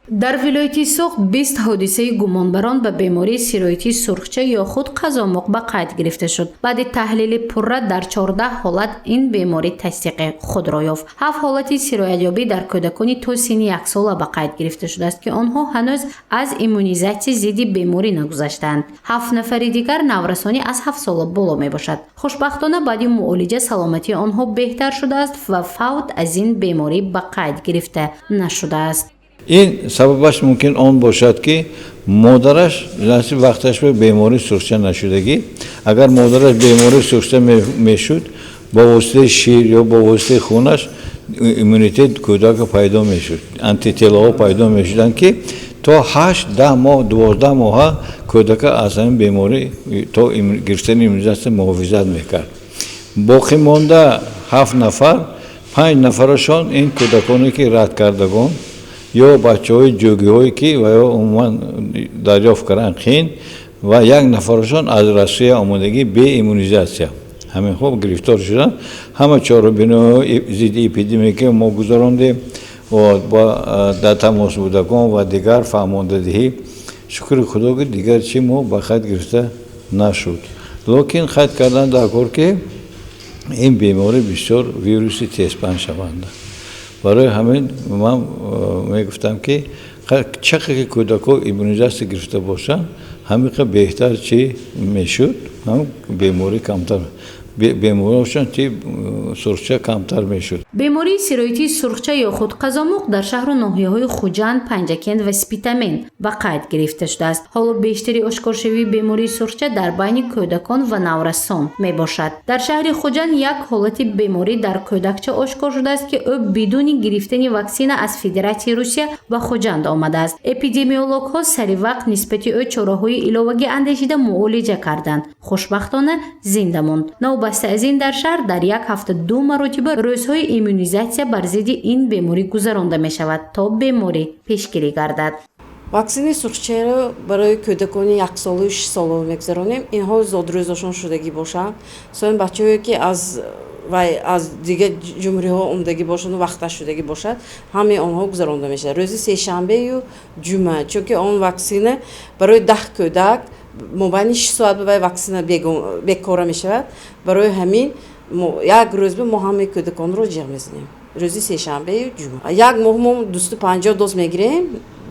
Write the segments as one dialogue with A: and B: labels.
A: дар вилояти Суғ 20 ҳодисаи гумонбарон ба бемории сироятии сурхча ё худ қазомуқ ба қайд гирифта шуд. баъди таҳлили пурра дар 14 ҳолат ин беморӣ тасдиқи худро ёфт. 7 ҳолати сироятёбӣ дар кӯдакони то синни 1 сола ба қайд гирифта шудааст ки онҳо ҳанӯз аз иммунизатсия зидди беморӣ нагузаштаанд. 7 нафари дигар наврасонӣ аз 7 сола боло мебошад. хушбахтона баъди муолиҷа саломатии онҳо беҳтар шудааст ва фавт аз ин беморӣ ба қайд гирифта нашудааст.
B: این سببش ممکن آن باشد که مادرش جنسی وقتش به بیماری سرخچه نشدگی اگر مادرش بیماری سرخچه میشد با واسطه شیر یا با واسطه خونش ایمونیته کودک پیدا میشد آنتی تیلا پیدا میشدن که تا 8-10 ماه 12 ماه کودک از این بیماری تا گرفتن ایمونیزاسیون محافظت میکرد. باقی مانده 7 نفر 5 نفرشان این کودکانی که رد کردگان یا بچه‌های جوگی‌هایی که و یا عموما دریافت کردن خین و 1 نفرشان از روسیه آمدگی به ایمونیزاسیون همین خوب گرفتار شدن. همه چاره‌بینی ضد اپیدمی که ما گذراندیم و با در تماس بودگان و دیگر فرماندهی شکر خدا که دیگر چی ما به خط گرفته نشد. لیکن خط کردن در کار که این بیماری بسیار ویروسی تیزپن شونده. برای همین من میگفتم که چقدر که کودکان ایمونیزاسیون گرفته باشن همیشه بهتر چی میشد هم بیماری کمتر بیماریشان چی سرخچه کمتر میشد.
A: بیماری سیرویتی سرخچه یا خود قزاموق در شهر و ناحیه‌های خوجند، پنجکند و سپیتامین به قید گرفته شده است. حالا بیشتری آشکارشوی بیماری سرخچه در بین کودکان و نورسان می باشد. در شهر خوجند یک حالت بیماری در کودکچه آشکار شده است که او بدون گرفتن واکسن از فدراسیون روسیه به خوجند آمده است. اپیدمیولوژها سری وقت نسبت او چاره‌های علاوه اندیشیده معالجه کردند. خوشبختانه زنده ماند. بسته از این در شهر در یک هفته 2 مرتبه روزهای ایمونیزاسیون بر ضد این بیماری گذرانده می شود تا بیماری پیشگیری گردد.
C: واکسن سرخچه را برای کودکان 1 سال و 6 سال میگذرانیم. اینها زادروزشان شدگی باشند. سوم بچه‌ای که از دیگه جمهوری ها اومدگی باشند و وقتش شدگی باشد همه آنها گذرانده میشه. روز سه شنبه و جمعه چون که آن واکسن برای 10 کودک مابین 6 ساعت به واکسن بیکار می شود. برای همین یک روز به ما همه کودکان رو جمع می‌کنیم. روزی سه شنبه و جمعه. یک ماه ما 250 دوز میگیریم.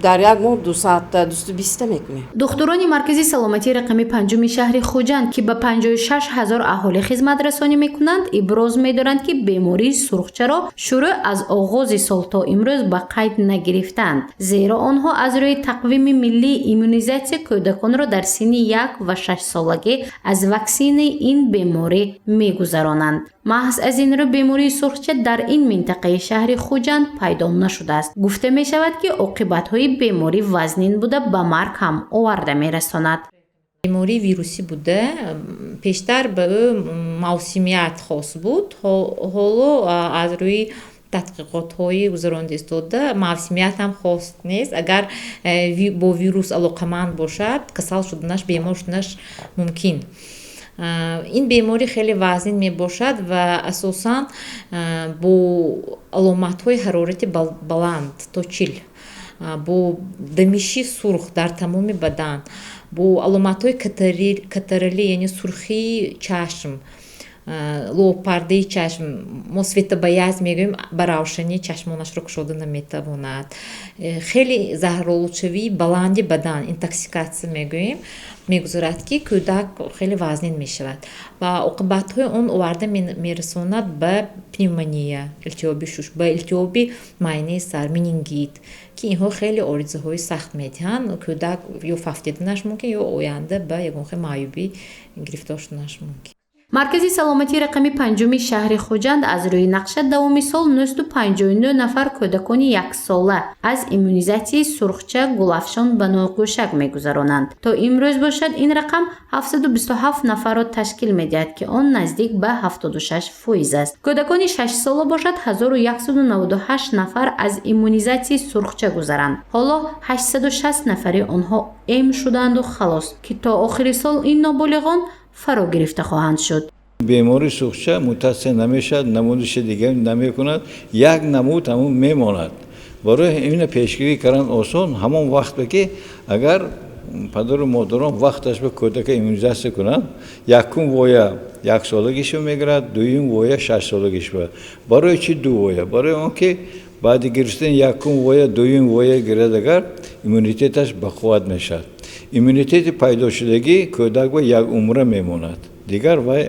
C: در یک ماه 2 ساعت 220 میکنیم.
A: دکتران مرکز سلامتی رقمی 5 شهر خوجند که به 56,000 اهالی خدمت رسانی میکنند ابراز می‌دارند که بیماری سرخچه را شروع از آغاز سال تا امروز به قید نگرفتند زیرا آنها از روی تقویم ملی ایمونیزاسیون کودکان را در سن 1 و 6 سالگی از واکسن این بیماری میگذرانند. محض از این رو بیماری سرخچه در این منطقه شهر خوجند پیدا نشده است. گفته می شود که عاقبت‌های بیماری وزنین بوده به مرگ هم آورده می رساند.
D: بیماری ویروسی بوده پیشتر به موسمیت خاص بود. حالا از روی تحقیقات های گذرانده استاده موسمیت هم خاص نیست. اگر با ویروس علاقمند باشد کسل شدنش بیمار شدنش ممکن. این بیماری خیلی وزن می باشد و اساساً با علامت های حرارت بلند تا 40 با دمیشی سرخ در تمام بدن با علامت های کترلی یعنی سرخی چشم لوپارده چشم ما светобоязнь میگوییم بر روشنی چشمانش رو گشوده نمیتواند. خیلی زهرآلودشوی بلند بدن اینتاکسیکاسیون میگوییم میگذارد که کودک خیلی وزنین میشود و عاقبت های اون آورده میرساند به پنیومونیا التهاب شش به التهاب معده سر منینگیت که اینها خیلی آرزه های سخت میدهند. کودک یا ففتیدنش ممکن یا آینده به یگانخه معیوبی گرفتار شدنش ممکن.
A: مرکز سلامتی رقمی 5 شهر خوجند از روی نقشه دوامی سال 959 نفر کودکان 1 ساله از ایمونیزاسیون سرخچه گلافشان به نوگوشک میگذرانند. تا امروز باشد این رقم 727 نفر را تشکیل میدهد که آن نزدیک به 76% است. کودکان 6 ساله باشد 1198 نفر از ایمونیزاسیون سرخچه گذرند. حالا 860 نفری آنها ایم شدند و خلاص که تا آخر سال این نابالغان فرا گرفته خواهند شد.
B: بیماری سرخچه متصل نمیشد، نمودش دیگه نمی کند، یک نمود همون میماند برای این پیشگیری کردن آسان همون وقت که اگر پدر و مادران وقتش به کودک ایمونیزاسیون کنند یکم ویا 1 سالگیش میگیرد دوم ویا 6 سالگیش میگیرد برای چی 2 ویا برای آنکه بعد گرفتن یکم ویا دوم ویا گیرد اگر ایمونیتش بقوت میشد ایمونیتت پیدا شدگی کودک با یک عمره میماند دیگر وای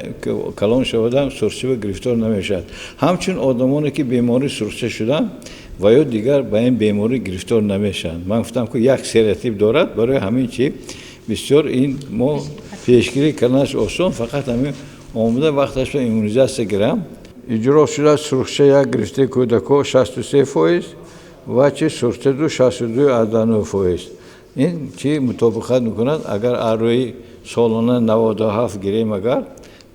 B: کلان شدن سرچه و گرفتار نمیشد همچون آدمانی که بیماری سرچه شدن و یا دیگر به این بیماری گرفتار نمیشن من گفتم که یک سراتیب دارد برای همین چی بسیار این ما پیشگیری کردنش آسان فقط همین آمده وقتش به ایمونیزاسیون گرم اجرا شده سرخچه یک گرفته کودکو 63% و چی سرخچه 62.9% این چی مطابقت میکند اگر اروی سالانه 97 گیریم اگر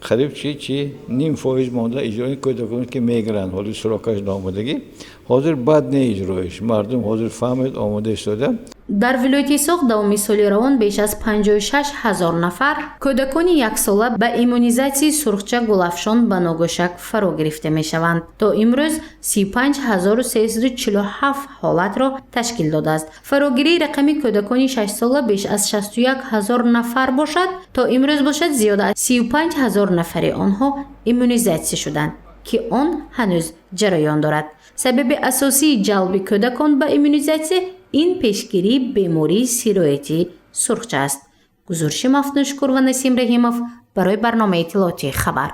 B: قریب چی نیم فایز مانده اجرای کودکان که میگیرن حالی سراغش نامادگی حاضر بد نه اجرایش مردم حاضر فهمید آماده ایستادن
A: در ولایت سوق دومی سالی روان بیش از 56,000 نفر کودکان یک ساله به ایمونیزاسیون سرخچه گلافشان به ناگوشک فرا گرفته می شوند. تا امروز 35,347 حالت را تشکیل داده است. فراگیری رقم کودکان 6 ساله بیش از 61,000 نفر باشد تا امروز باشد زیاد از 35,000 نفر آنها ایمونیزاسیون شدند که آن هنوز جریان دارد. سبب اساسی جلب کودکان به ایمونیزاسیون این پیشگیری بیماری سیرویتی سرخچه است. گزارش مفنوشکور و نسیم رحیموف برای برنامه اطلاعاتی خبر.